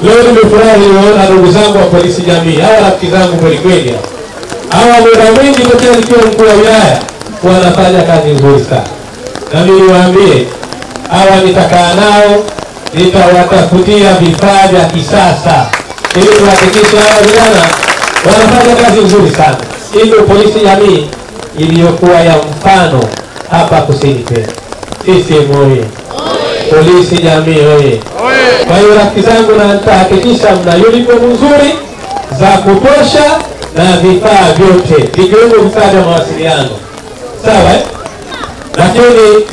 Leo nimefurahi kuona ndugu zangu wa polisi jamii, hawa rafiki zangu kweli kweli. Hawa muda mwingi tokea nikiwa mkuu wa wilaya wanafanya kazi nzuri sana. Na mimi niwaambie, hawa nitakaa nao, nitawatafutia vifaa vya kisasa ili kuhakikisha hawa vijana wanafanya kazi nzuri sana. Ndio polisi jamii iliyokuwa ya mfano hapa Kusini Pemba. CCM oye! Polisi jamii oye! Kwa hiyo rafiki zangu, na nitahakikisha mna uniform nzuri za kutosha na vifaa vyote vikiwemo vifaa vya mawasiliano. Sawa? Lakini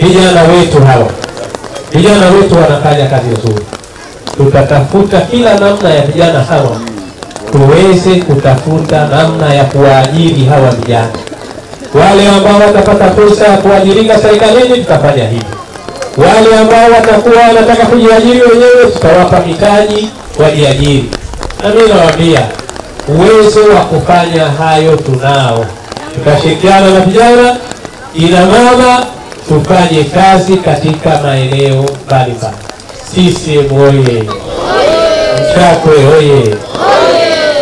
vijana wetu wanafanya kazi nzuri. Tutatafuta kila namna ya vijana hawa tuweze kutafuta namna ya kuwaajiri hawa vijana. Wale ambao watapata fursa ya kuajirika serikalini tutafanya hivi. Wale ambao watakuwa wanataka kujiajiri wenyewe tutawapa mitaji wajiajiri. Na mimi nawaambia uwezo wa kufanya hayo tunao. Tutashirikiana na vijana, ina mama, tufanye kazi katika maeneo mbalimbali. CCM oye! Mchakwe oye!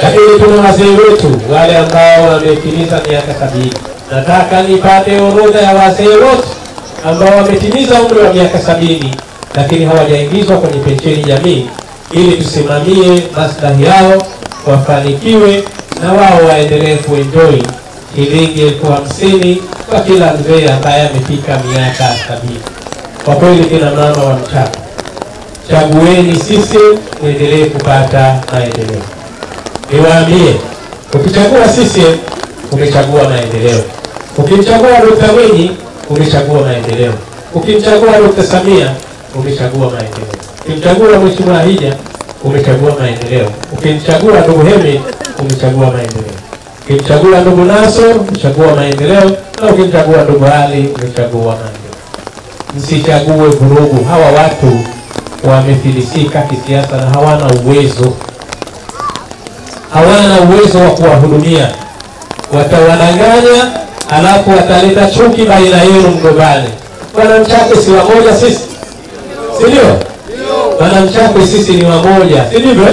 Lakini tuna wazee wetu wale ambao wametimiza miaka 70. Nataka nipate orodha ya wazee wote ambao wametimiza umri wa miaka 70 lakini hawajaingizwa kwenye pensheni jamii, ili tusimamie maslahi yao, wafanikiwe na wao waendelee kuenjoy shilingi 50,000 kwa kila mzee ambaye amefika miaka 70. Kwa kweli kina mama wa Mchakwe, chagueni sisi muendelee kupata maendeleo. Niwaambie, ukichagua sisi umechagua maendeleo. Ukimchagua Dr. Mwinyi umechagua maendeleo. Ukimchagua Dr. Samia umechagua maendeleo. Ukimchagua Mheshimiwa Hija umechagua maendeleo. Ukimchagua ndugu Hemi umechagua maendeleo. Ukimchagua ndugu Naso umechagua maendeleo, na ukimchagua ndugu Ali umechagua maendeleo. Msichague vurugu. Hawa watu wamefilisika kisiasa na hawana uwezo wa kuwahudumia. Watawadanganya, alafu wataleta chuki baina yenu mgombane. Bwana Mchakwe si wamoja sisi, si ndio? Bwana Mchakwe sisi ni wamoja, si ndivyo?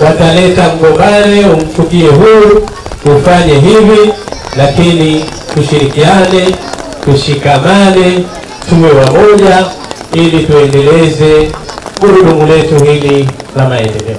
Wataleta mgombane, umchukie huyu, ufanye hivi. Lakini tushirikiane, tushikamane, tuwe wamoja ili tuendeleze gurudumu letu hili la maendeleo.